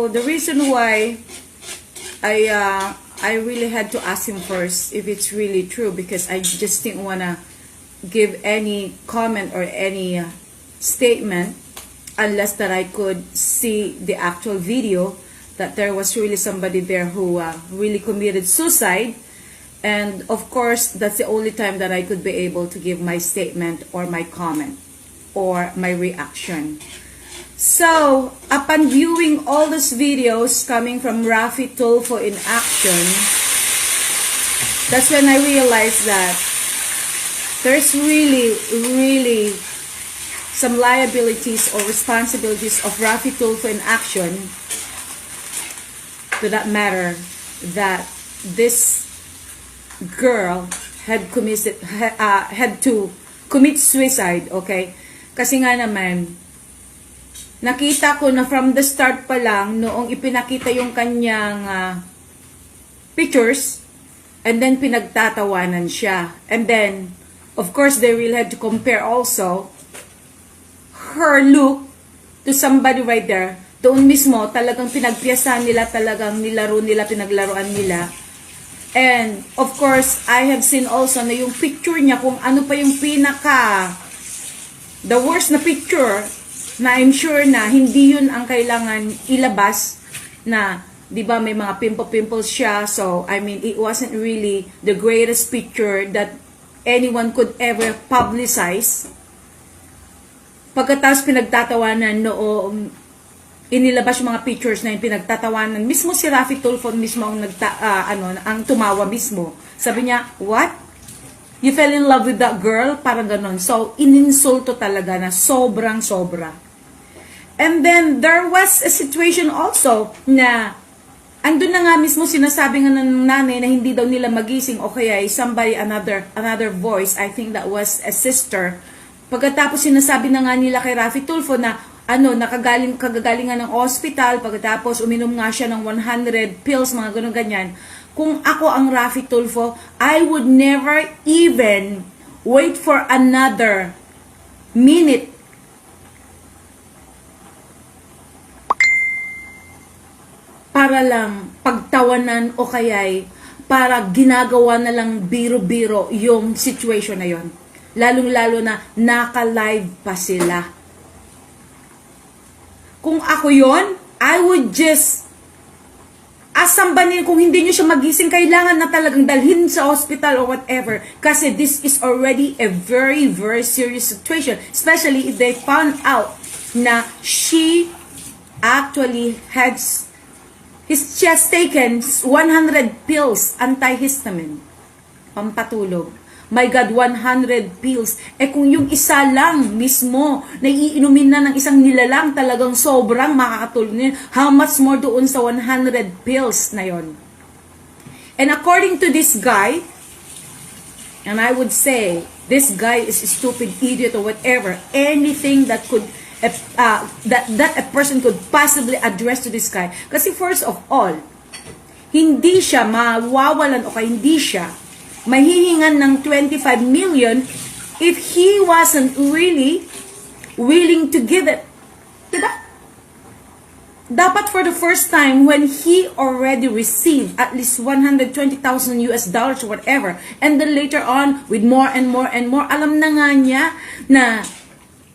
So the reason why I really had to ask him first if it's really true, because I just didn't wanna give any comment or any statement unless that I could see the actual video that there was really somebody there who really committed suicide. And of course, that's the only time that I could be able to give my statement or my comment or my reaction. So, upon viewing all those videos coming from Raffy Tulfo in action, that's when I realized that there's really some liabilities or responsibilities of Raffy Tulfo in action, to that matter that this girl had to commit suicide, okay? Kasi nga naman, nakita ko na from the start pa lang, noong ipinakita yung kanyang pictures, and then pinagtatawanan siya. And then, of course, they will have to compare also her look to somebody right there. Doon mismo, talagang pinagpiyasahan nila, talagang nilaro nila, pinaglaruan nila. And, of course, I have seen also na yung picture niya, kung ano pa yung the worst na picture, na I'm sure na hindi yun ang kailangan ilabas, na, di ba, may mga pimples siya. So, I mean, it wasn't really the greatest picture that anyone could ever publicize. Pagkatapos pinagtatawanan noong inilabas yung mga pictures na yung pinagtatawanan, mismo si Raffy Tulfo mismo ang ang tumawa mismo. Sabi niya, what? You fell in love with that girl? Parang ganon. So, ininsulto talaga na sobrang-sobra. And then, there was a situation also na andun na nga mismo sinasabi nga ng nanay na hindi daw nila magising, o kaya somebody, another voice, I think that was a sister. Pagkatapos sinasabi na nga nila kay Raffy Tulfo na kagagalingan ng hospital, pagkatapos uminom nga siya ng 100 pills, mga ganun ganyan. Kung ako ang Raffy Tulfo, I would never even wait for another minute para lang pagtawanan o kaya'y para ginagawa na lang biro-biro yung situation na yon. Lalong-lalo na naka-live pa sila. Kung ako yon, I would just asambanin, kung hindi nyo siya magising, kailangan na talagang dalhin sa hospital or whatever. Kasi this is already a very serious situation. Especially if they found out na she actually has taken 100 pills antihistamine, pampatulog. My God, 100 pills. Eh kung yung isa lang mismo na iinumin na ng isang nilalang, talagang sobrang makakatulog niya. How much more doon sa 100 pills na yon? And according to this guy, and I would say, this guy is a stupid idiot or whatever, anything that could that a person could possibly address to this guy. Kasi first of all, hindi siya mawawalan o kaya hindi siya mahihingan ng 25 million if he wasn't really willing to give it. Diba? Dapat for the first time when he already received at least 120,000 US dollars or whatever, and then later on with more and more and more, alam na nga niya na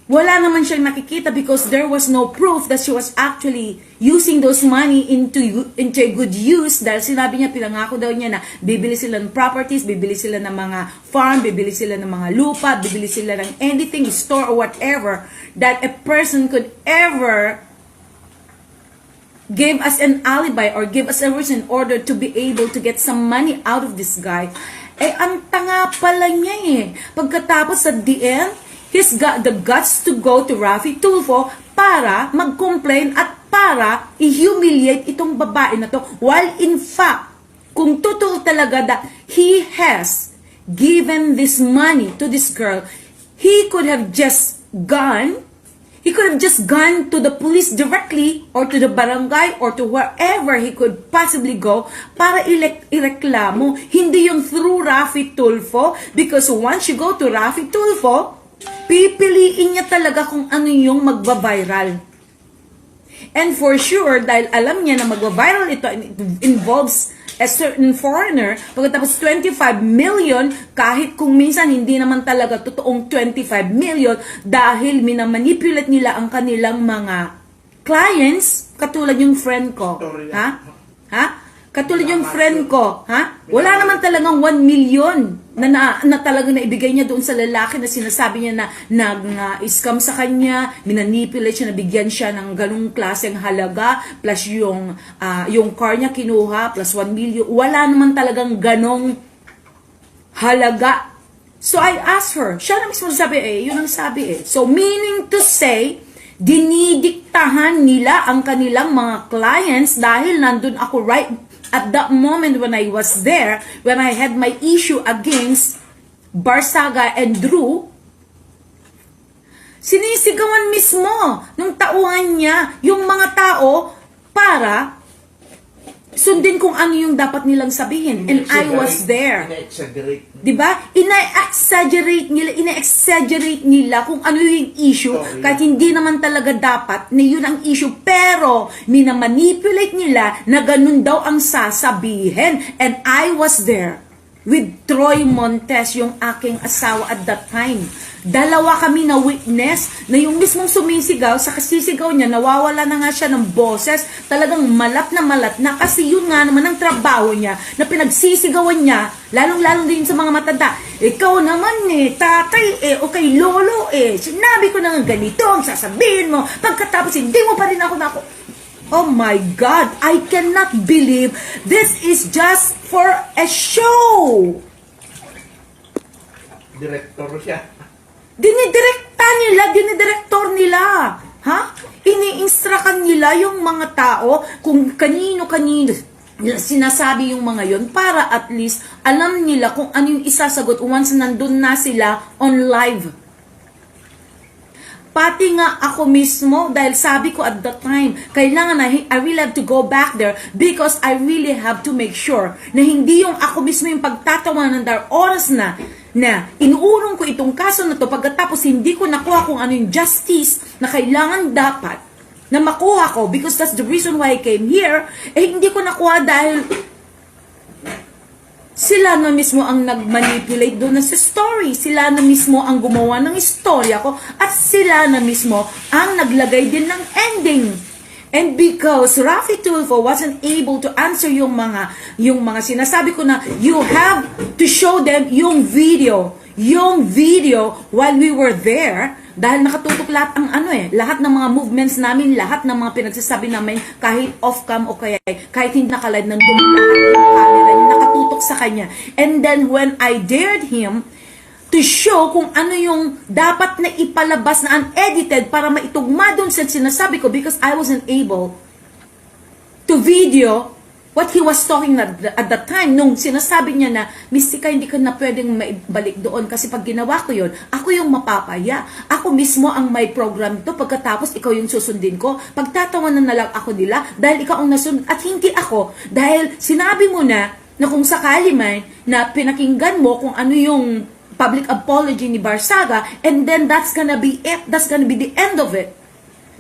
wala naman siyang nakikita because there was no proof that she was actually using those money into a good use, dahil sinabi niya, pinangako daw niya na bibili sila ng properties, bibili sila ng mga farm, bibili sila ng mga lupa, bibili sila ng anything, store or whatever that a person could ever give us an alibi or give us a reason in order to be able to get some money out of this guy. Eh, ang tanga pala niya eh. Pagkatapos sa DL, he's got the guts to go to Raffy Tulfo para mag-complain at para i-humiliate itong babae na to. While in fact, kung totoo talaga that he has given this money to this girl, he could have just gone to the police directly or to the barangay or to wherever he could possibly go para ireklamo. Hindi yung through Raffy Tulfo, because once you go to Raffy Tulfo, pipiliin niya talaga kung ano yung magba-viral. And for sure, dahil alam niya na magwa-viral ito and it involves a certain foreigner, pagkatapos 25 million, kahit kung minsan hindi naman talaga totoong 25 million, dahil minamanipulate nila ang kanilang mga clients, katulad yung friend ko. Ha? Ha? Katulad yung friend ko, ha? Wala naman talagang 1 million na talagang naibigay niya doon sa lalaki na sinasabi niya na nag-scam sa kanya, minanipulate siya, nabigyan siya ng ganung klaseng halaga, plus yung car niya kinuha, plus 1 million. Wala naman talagang ganong halaga. So I asked her, siya na mismo sabi yun ang sabi So meaning to say, dinidiktahan nila ang kanilang mga clients dahil nandun ako right at that moment when I was there, when I had my issue against Barsaga and Drew, sinisigawan mismo ng tauhan niya yung mga tao para sundin kung ano yung dapat nilang sabihin. And I was there. Diba? Ina-exaggerate nila kung ano yung issue, kahit hindi naman talaga dapat na yun ang issue, pero minamanipulate nila na ganun daw ang sasabihin. And I was there with Troy Montes, yung aking asawa at that time. Dalawa kami na witness na yung mismong sumisigaw, sa kasisigaw niya, nawawala na nga siya ng boses, talagang malat na kasi yun nga naman ang trabaho niya, na pinagsisigawan niya, lalong-lalong din sa mga matanda. Ikaw naman tatay o kay lolo sinabi ko na nga ganito ang sasabihin mo, pagkatapos hindi mo pa rin ako na ako. Oh my God, I cannot believe this is just for a show. Direktor siya. Dinidirektor nila. Ha? Ini-instructan nila yung mga tao kung kanino-kanino sinasabi yung mga yon para at least alam nila kung ano yung isasagot once nandun na sila on live. Pati nga ako mismo, dahil sabi ko at that time, kailangan I really have to go back there because I really have to make sure na hindi yung ako mismo yung pagtatawanan dahil oras na inuurong ko itong kaso na to pagkatapos hindi ko nakuha kung ano yung justice na kailangan dapat na makuha ko because that's the reason why I came here, hindi ko nakuha dahil sila na mismo ang nag-manipulate doon sa story. Sila na mismo ang gumawa ng istorya ko at sila na mismo ang naglagay din ng ending. And because Rafi Tulfo wasn't able to answer yung mga sinasabi ko na you have to show them yung video while we were there, dahil nakatutok lahat ang lahat ng mga movements namin, lahat ng mga pinagsasabi namin, kahit off-cam o kahit hindi nakalive, nandun lahat ng camera niya, nakatutok sa kanya. And then when I dared him to show kung ano yung dapat na ipalabas na unedited para maitugma doon sa sinasabi ko, because I wasn't able to video what he was talking at that time, nung sinasabi niya na, Mystica, hindi ka na pwedeng maibalik doon kasi pag ginawa ko yun, ako yung mapapaya. Ako mismo ang may program to, pagkatapos ikaw yung susundin ko. Pagtatawanan na lang ako nila dahil ikaw ang nasunod at hindi ako. Dahil sinabi mo na kung sakali man na pinakinggan mo kung ano yung public apology ni Barsaga, and then that's gonna be it. That's gonna be the end of it.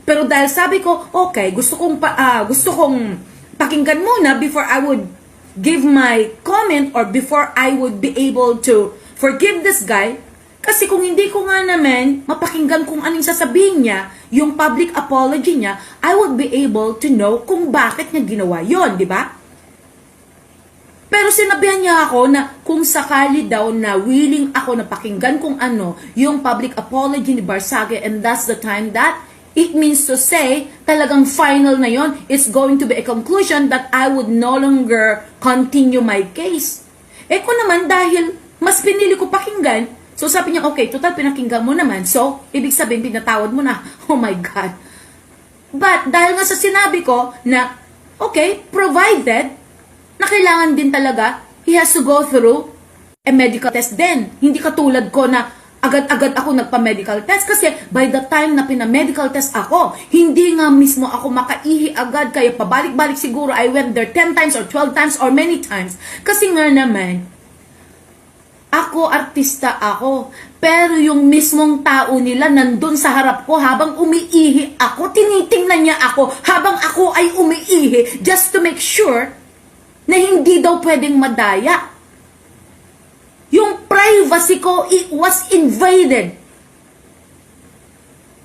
Pero dahil sabi ko, okay, gusto kong pakinggan muna before I would give my comment or before I would be able to forgive this guy. Kasi kung hindi ko nga naman mapakinggan kung anong sasabihin niya, yung public apology niya, I would be able to know kung bakit niya ginawa yon, di ba? Pero sinabihan niya ako na kung sakali daw na willing ako na pakinggan kung ano yung public apology ni Barsaga, and that's the time that it means to say, talagang final na yon. It's going to be a conclusion that I would no longer continue my case. Ko naman, dahil mas pinili ko pakinggan, so sabi niya, okay, total pinakinggan mo naman. So, ibig sabihin, pinatawad mo na. Oh my God. But, dahil nga sa sinabi ko na, okay, provided na kailangan din talaga, he has to go through a medical test din. Hindi katulad ko na, agad-agad ako nagpa-medical test kasi by the time na pina-medical test ako, hindi nga mismo ako makaihi agad, kaya pabalik-balik siguro I went there 10 times or 12 times or many times. Kasi nga naman, Ako, artista ako. Pero yung mismong tao nila nandun sa harap ko habang umiihi ako, tinitingnan niya ako habang ako ay umiihi just to make sure na hindi daw pwedeng madaya. Yung privacy ko, it was invaded.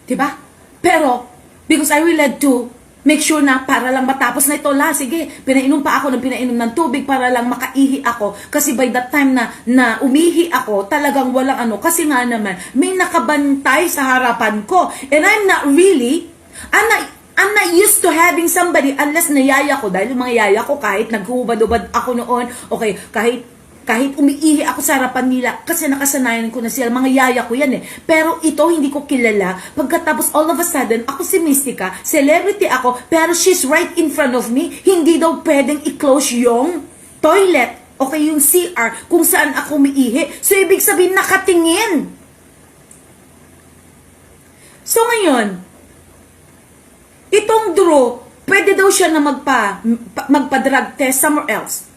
Diba? Pero, because I will had to make sure na para lang matapos na ito, sige, pinainom pa ako ng pinainom ng tubig para lang makaihi ako. Kasi by that time na umihi ako, talagang walang ano. Kasi nga naman, may nakabantay sa harapan ko. And I'm not used to having somebody unless nayaya ko. Dahil yung mga yaya ko, kahit naghuhubad-ubad ako noon, okay, kahit umiihi ako sa harapan nila, kasi nakasanayan ko na sila, mga yaya ko yan eh. Pero ito, hindi ko kilala. Pagkatapos, all of a sudden, ako si Mystica, celebrity ako, pero she's right in front of me. Hindi daw pwedeng i-close yung toilet, okay, yung CR, kung saan ako umiihi. So, ibig sabihin, nakatingin. So, ngayon, itong Drew, pwede daw siya na magpa-drug test somewhere else.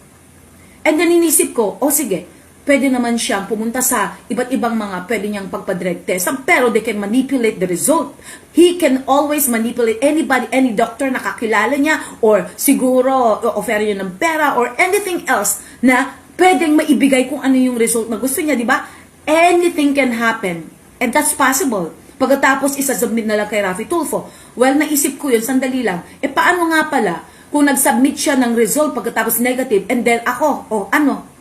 And then inisip ko, sige, pwede naman siyang pumunta sa iba't ibang mga pwede niyang pagpa-drug test. Pero they can manipulate the result. He can always manipulate anybody, any doctor na kakilala niya, or siguro offer niya ng pera, or anything else na pwedeng maibigay kung ano yung result na gusto niya, di ba? Anything can happen. And that's possible. Pagkatapos, isa-submit na lang kay Raffy Tulfo. Well, naisip ko yun, sandali lang. Paano nga pala kung nag-submit siya ng result pagkatapos negative, and then ako,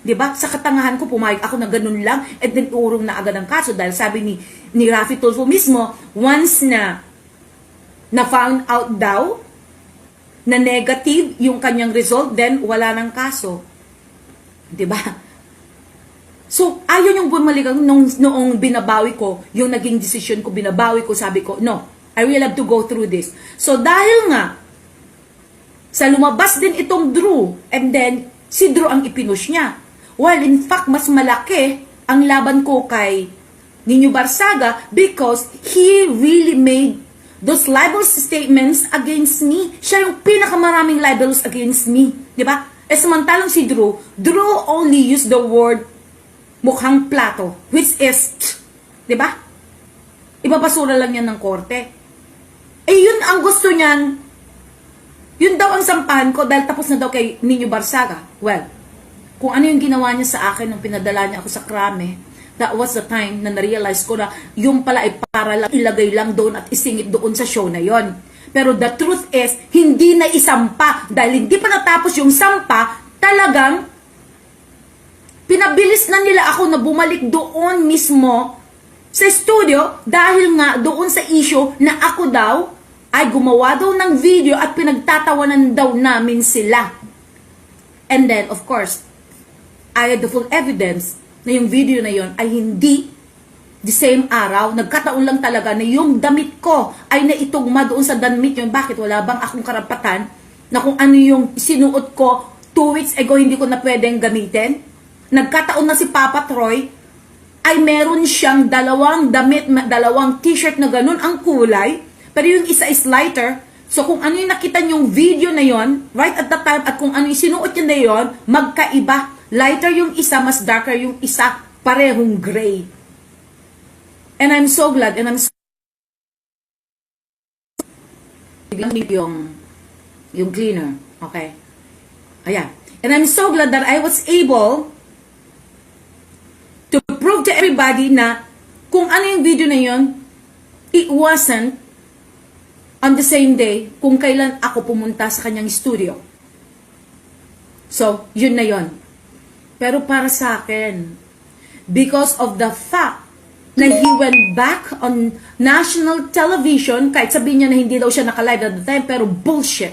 di ba? Sa katangahan ko, pumayag ako na ganun lang, and then urong na agad ang kaso dahil sabi ni Raffy Tulfo mismo, once na found out daw na negative yung kanyang result, then wala nang kaso. Di ba? So, ayaw yung bumalik noong binabawi ko, yung naging decision ko, binabawi ko, sabi ko, no, I will have to go through this. So, dahil nga, sa lumabas din itong Drew, and then, si Drew ang ipinush niya. Well, in fact, mas malaki ang laban ko kay Nino Barsaga because he really made those libelous statements against me. Siya yung pinakamaraming libelous against me. Diba? Samantalang si Drew only used the word mukhang plato, which is, diba? Ibabasura lang yan ng korte. Yun ang gusto niyan. Yun daw ang sampahan ko dahil tapos na daw kay Nino Barsaga. Well, kung ano yung ginawa niya sa akin nung pinadala niya ako sa krame, that was the time na na-realize ko na yung pala ay para lang ilagay lang doon at isingit doon sa show na yon. Pero the truth is, hindi na isampa. Dahil hindi pa natapos yung sampa, talagang pinabilis na nila ako na bumalik doon mismo sa studio dahil nga doon sa issue na ako daw ay gumawa daw ng video at pinagtatawanan daw namin sila. And then, of course, I had the full evidence na yung video na yon ay hindi the same araw. Nagkataon lang talaga na yung damit ko ay naitugma doon sa damit yun. Bakit? Wala bang akong karapatan na kung ano yung sinuot ko 2 weeks ago hindi ko na pwedeng gamitin? Nagkataon na si Papa Troy ay meron siyang dalawang damit, dalawang t-shirt na ganun ang kulay. Pero yung isa is lighter. So kung ano yung nakita niyong video na yon, right at that time, at kung ano yung sinuot niya na yon, magkaiba. Lighter yung isa, mas darker yung isa, parehong gray. And I'm so glad, and I'm so yung cleaner. Okay? Ayan. And I'm so glad that I was able to prove to everybody na kung ano yung video na yon, it wasn't on the same day kung kailan ako pumunta sa kanyang studio. So, yun na yun. Pero para sa akin, because of the fact na he went back on national television, kahit sabihin niya na hindi daw siya naka-live at the time, pero bullshit.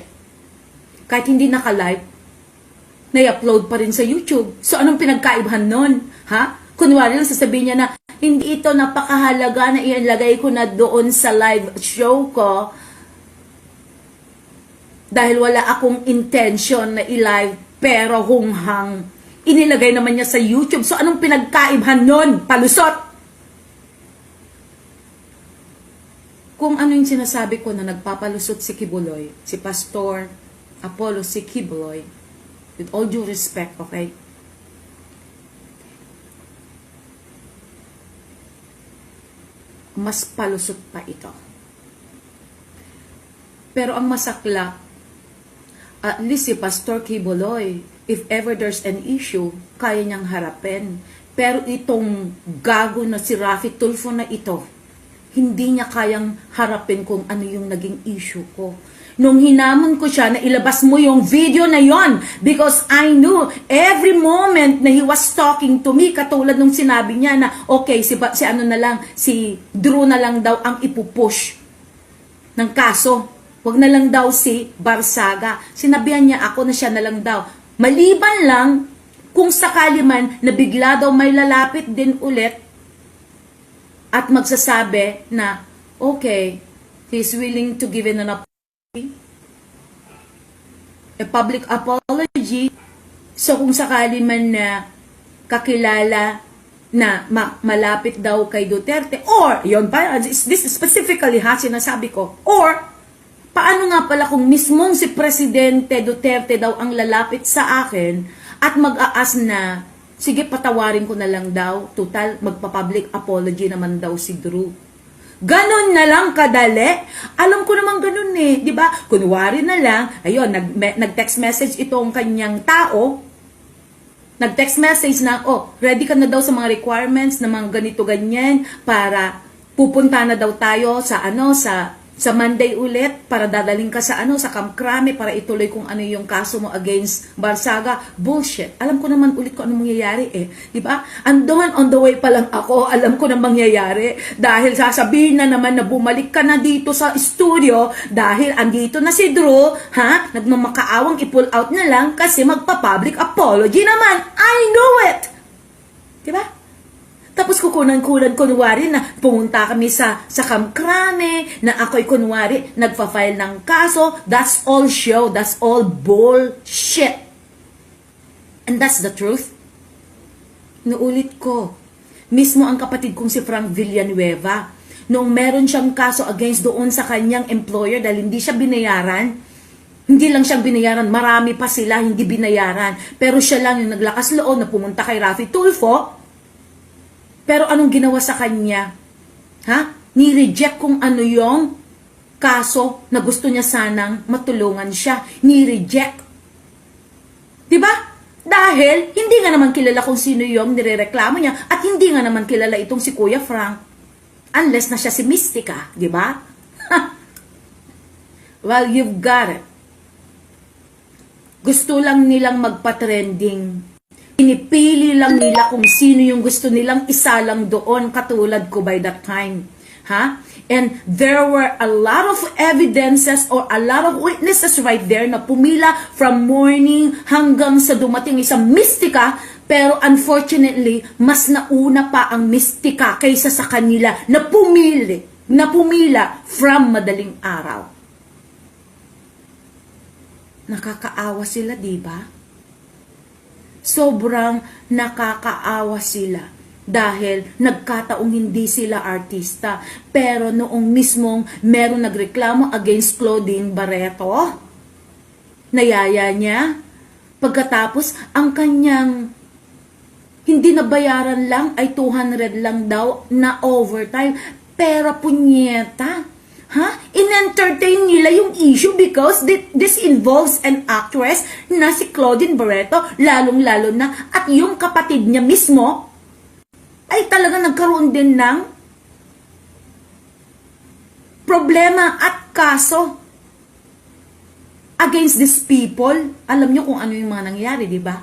Kahit hindi naka-live, na-upload pa rin sa YouTube. So, anong pinagkaibahan nun? Ha? Kunwari lang sasabihin niya na, hindi ito napakahalaga na ilagay ko na doon sa live show ko dahil wala akong intention na i-live, pero hunghang inilagay naman niya sa YouTube. So, anong pinagkaibahan nun? Palusot! Kung ano yung sinasabi ko na nagpapalusot si Kibuloy, si Pastor Apollo si Kibuloy, with all due respect, okay? mas palusot pa ito. Pero ang masakla, at least si Pastor Quiboloy, if ever there's an issue, kaya niyang harapin. Pero itong gago na si Raffy Tulfo na ito, hindi niya kayang harapin kung ano yung naging issue ko. Nung hinamon ko siya na ilabas mo yung video na yon, because I knew every moment na he was talking to me, katulad nung sinabi niya na okay, si ano na lang, si Drew na lang daw ang ipupush ng kaso. Wag na lang daw si Barsaga. Sinabihan niya ako na siya na lang daw. Maliban lang kung sakali man na bigla daw may lalapit din ulit at magsasabi na okay, he's willing to give in an apology, a public apology. So kung sakali man na kakilala na malapit daw kay Duterte, or yon pa, this is specifically sinasabi ko, or paano nga pala kung mismong si Presidente Duterte daw ang lalapit sa akin at mag-aas na, sige patawarin ko na lang daw, total magpa-public apology naman daw si Drew. Ganon na lang kadali. Alam ko naman ganon eh, di ba? Kunwari na lang, ayun, nag-text message itong kanyang tao, nag-text message na, oh, ready ka na daw sa mga requirements na mga ganito ganyan para pupunta na daw tayo sa sa Monday ulit para dadaling ka sa sa Camp Crame para ituloy kung ano yung kaso mo against Barsaga. Bullshit. Alam ko naman ulit kung ano mangyayari eh. Di ba? Andoon on the way pa lang ako, alam ko na mangyayari dahil sasabihin na naman na bumalik ka na dito sa studio dahil andito na si Drew, nagmamakaawang i-pull out na lang kasi magpa-public apology naman. I know it! Di ba? Tapos kukunan-kunan kunwari na pumunta kami sa Camp Crame, na ako'y kunwari nagfa-file ng kaso. That's all show. That's all bullshit. And that's the truth. Nuulit ko. Mismo ang kapatid kong si Frank Villanueva, noong meron siyang kaso against doon sa kanyang employer dahil hindi siya binayaran, hindi lang siyang binayaran, marami pa sila hindi binayaran. Pero siya lang yung naglakas loob na pumunta kay Raffy Tulfo. Pero anong ginawa sa kanya? Ni-reject kung ano yung kaso na gusto niya sanang matulungan siya. Ni-reject. Diba? Dahil hindi nga naman kilala kung sino yung nirereklamo niya at hindi nga naman kilala itong si Kuya Frank. Unless na siya si Mystica. Diba? Well, you've got it. Gusto lang nilang magpa-trending. Pinipili lang nila kung sino yung gusto nilang isalang doon, katulad ko by that time. And there were a lot of evidences or a lot of witnesses right there na pumila from morning hanggang sa dumating isang Mystica, pero unfortunately, mas nauna pa ang Mystica kaysa sa kanila na pumila from madaling araw. Nakakaawa sila, diba? Sobrang nakakaawa sila dahil nagkataong hindi sila artista. Pero noong mismong meron nagreklamo against Claudine Barreto, nayaya niya, pagkatapos ang kanyang hindi nabayaran lang ay 200 lang daw na overtime. Pero punyeta, in-entertain nila yung issue because this involves an actress na si Claudine Barreto, lalong-lalo na, at yung kapatid niya mismo ay talaga nagkaroon din ng problema at kaso against these people. Alam niyo kung ano yung mga nangyari, di ba?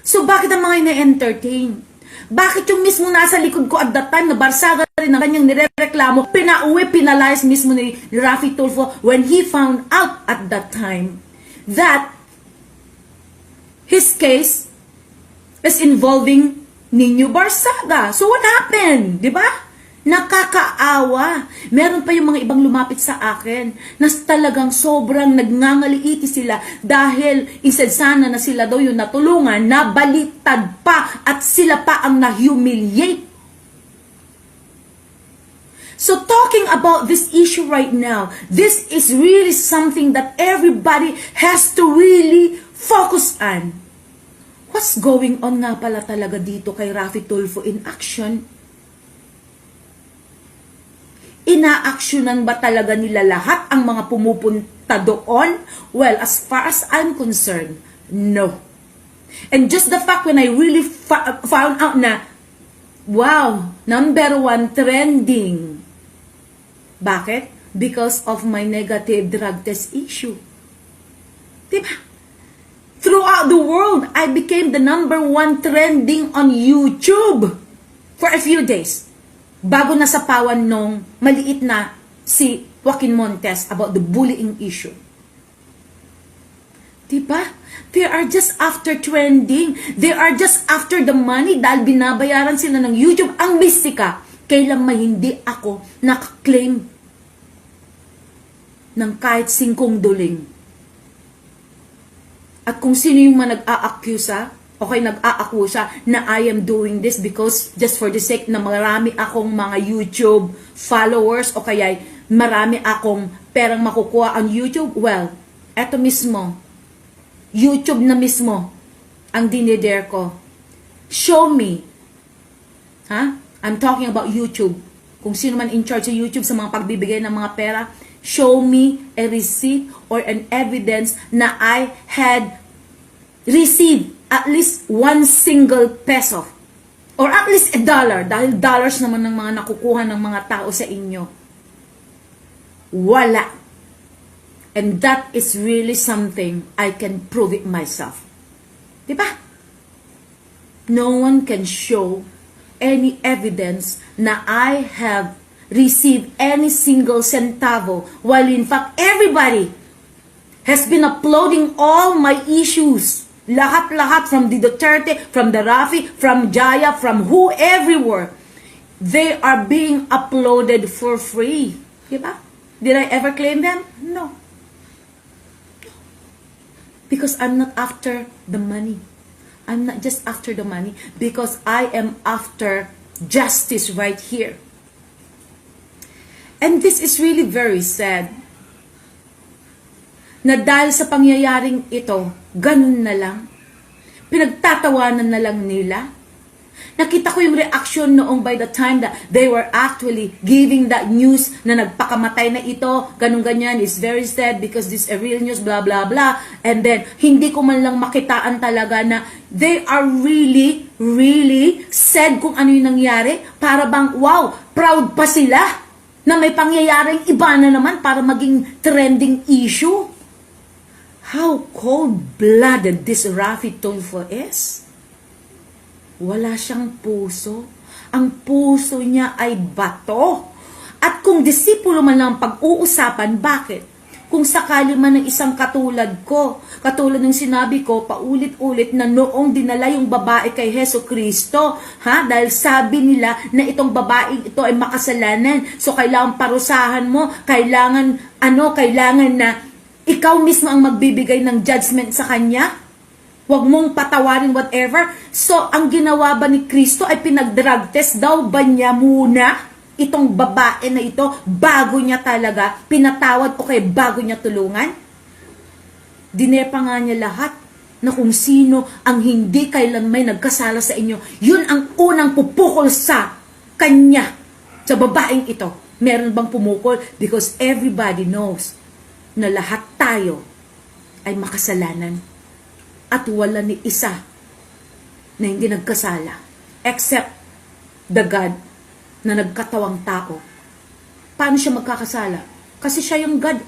So bakit ang mga ina-entertain? Bakit yung mismo nasa likod ko at that time na Barsaga rin ang kanyang nirereklamo, pinalayas mismo ni Raffy Tulfo when he found out at that time that his case is involving Nino Barsaga. So what happened? Diba? Nakakaawa. Meron pa yung mga ibang lumapit sa akin na talagang sobrang nagngangaliiti sila dahil instead sana na sila daw yung natulungan, nabaliktad pa at sila pa ang na-humiliate. So talking about this issue right now, this is really something that everybody has to really focus on. What's going on nga pala talaga dito kay Raffy Tulfo in action? Inaaksyonan ba talaga nila lahat ang mga pumupunta doon? Well, as far as I'm concerned, no. And just the fact when I really found out na, wow, number 1 trending. Bakit? Because of my negative drug test issue. Diba? Throughout the world, I became the number 1 trending on YouTube for a few days. Bago nasapawan nung maliit na si Joaquin Montes about the bullying issue. Diba? They are just after trending. They are just after the money dahil binabayaran sila ng YouTube. Ang mistika, kailan may hindi ako nakaklaim ng kahit 5 duling. At kung sino yung nag-a-accusa, okay, nag-a-accusa na I am doing this because just for the sake na marami akong mga YouTube followers o kaya marami akong perang makukuha on YouTube, well, eto mismo, YouTube na mismo ang dinidare ko. Show me. I'm talking about YouTube. Kung sino man in charge sa YouTube sa mga pagbibigay ng mga pera, show me a receipt or an evidence na I had received at least 1 single peso or at least $1 dahil dollars naman ng mga nakukuha ng mga tao sa inyo. Wala. And that is really something I can prove it myself. Diba? No one can show any evidence na I have received any single centavo while in fact everybody has been uploading all my issues. Lahat-lahat from the Duterte, from the Rafi, from Jaya, from who, everywhere. They are being uploaded for free. Diba? Did I ever claim them? No. Because I'm not after the money. I'm not just after the money because I am after justice right here. And this is really very sad. Na dahil sa pangyayaring ito, ganun na lang. Pinagtatawanan na lang nila. Nakita ko yung reaction noong by the time that they were actually giving that news na nagpakamatay na ito, ganun-ganyan, is very sad because this is a real news, blah, blah, blah. And then, hindi ko man lang makitaan talaga na they are really, really sad kung ano yung nangyari. Para bang, wow, proud pa sila na may pangyayaring iba na naman para maging trending issue. How cold-blooded this Rafi Tulfo is. Wala siyang puso. Ang puso niya ay bato. At kung disipulo man lang pag-uusapan, bakit? Kung sakali man ng isang katulad ko, katulad ng sinabi ko, paulit-ulit na noong dinala yung babae kay Heso Kristo, dahil sabi nila na itong babae ito ay makasalanan. So, kailangan parusahan mo, kailangan na ikaw mismo ang magbibigay ng judgment sa kanya. Huwag mong patawarin whatever. So, ang ginawa ba ni Kristo ay pinag-drug test daw ba niya muna itong babae na ito bago niya talaga pinatawad o kaya bago niya tulungan? Dinepa nga niya lahat na kung sino ang hindi kailan may nagkasala sa inyo. Yun ang unang pupukol sa kanya, sa babaeng ito. Meron bang pumukol? Because everybody knows na lahat tayo ay makasalanan at wala ni isa na hindi nagkasala except the God na nagkatawang tao. Paano siya magkakasala? Kasi siya yung God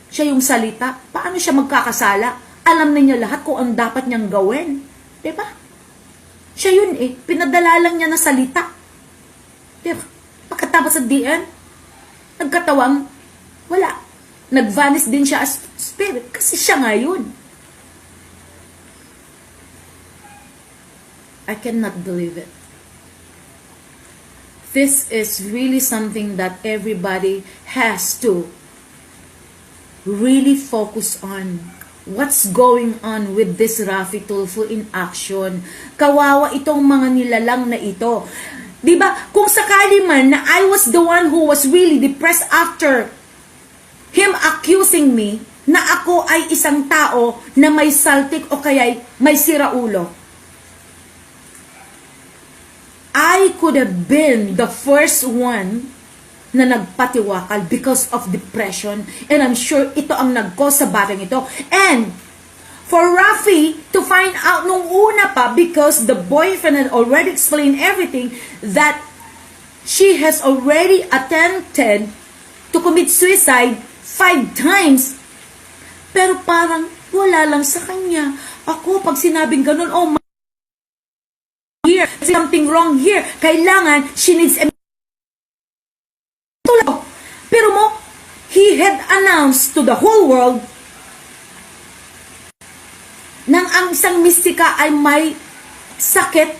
Siya yung salita. Paano siya magkakasala? Alam na niya lahat kung ang dapat niyang gawin. Diba? Siya yun Pinadala lang niya na salita. Diba? Pagkatapos sa DN, nagkatawang wala. Nag-vanish din siya as spirit kasi siya nga yun. I cannot believe it. This is really something that everybody has to really focus on. What's going on with this Rafi Tulfo in action? Kawawa itong mga nilalang na ito. Diba? Kung sakali man na I was the one who was really depressed after him accusing me na ako ay isang tao na may saltik o kaya may siraulo. I could have been the first one na nagpatiwakal because of depression. And I'm sure ito ang nag-cause sa batang ito. And for Rafi to find out nung una pa, because the boyfriend had already explained everything, that she has already attempted to commit suicide 5 times. Pero parang wala lang sa kanya. Ako, pag sinabing ganun, oh, here, something wrong here. Kailangan, she needs a tulog. Pero mo, he had announced to the whole world nang ang isang mistika ay may sakit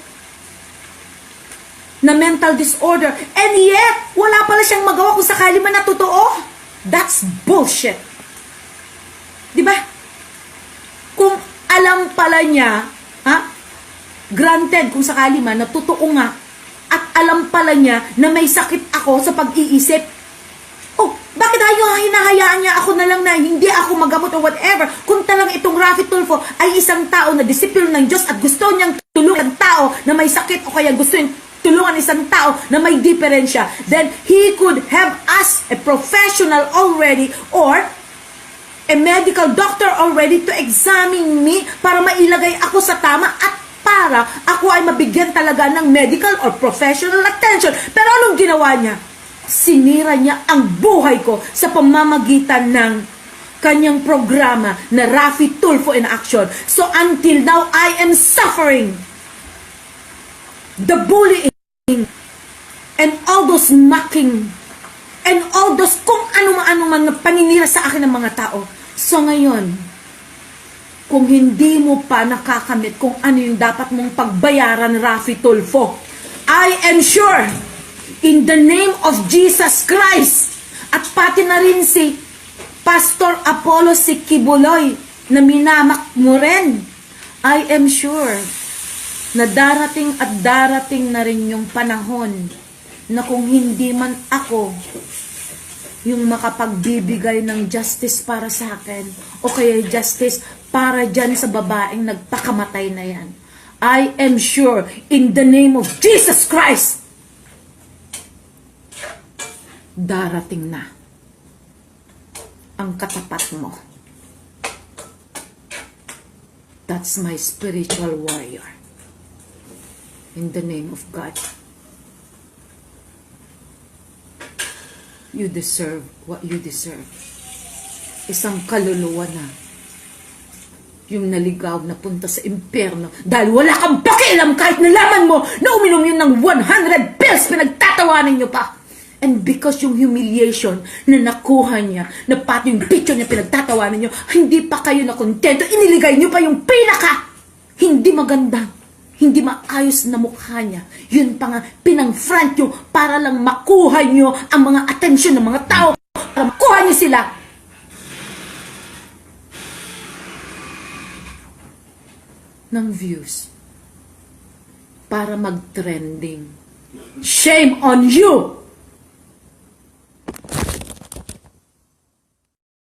na mental disorder. And yet, wala pala siyang magawa kung sakali man na totoo. That's bullshit. Diba? Kung alam pala niya, granted kung sakali man na totoo nga, at alam pala niya na may sakit ako sa pag-iisip, oh, bakit hinahayaan niya ako na lang na hindi ako magamot or whatever? Kung talagang itong Rafi Tulfo ay isang tao na disiplin ng Diyos at gusto niyang tulungan tao na may sakit o kaya gusto niyang tulungan isang tao na may diferensya, then he could have asked a professional already or a medical doctor already to examine me para mailagay ako sa tama at para ako ay mabigyan talaga ng medical or professional attention. Pero anong ginawa niya? Sinira niya ang buhay ko sa pamamagitan ng kanyang programa na Rafi Tulfo in Action. So until now, I am suffering the bullying and all those mocking and all those kung ano man na paninira sa akin ng mga tao. So ngayon, kung hindi mo pa nakakamit kung ano yung dapat mong pagbayaran, Rafi Tulfo, I am sure, in the name of Jesus Christ, at pati na rin si Pastor Apollo Sikibuloy na minamak mo rin, I am sure na darating at darating na rin yung panahon na kung hindi man ako yung makapagbibigay ng justice para sa akin o kaya justice para dyan sa babaeng nagpakamatay na yan, I am sure in the name of Jesus Christ, darating na ang katapat mo. That's my spiritual warrior. In the name of God. You deserve what you deserve. Isang kaluluwa na yung naligaw na punta sa impyerno dahil wala kang pakialam kahit nalaman mo na uminom yun ng 100 pills, pinagtatawanan nyo pa. And because yung humiliation na nakuha niya, na pati yung picture niya pinagtatawanan nyo, hindi pa kayo na kontento, iniligay nyo pa yung pinaka hindi maganda, hindi maayos na mukha niya. Yun pa nga, pinang-front nyo para lang makuha nyo ang mga atensyon ng mga tao, para makuha nyo sila. Ng views para mag-trending. Shame on you!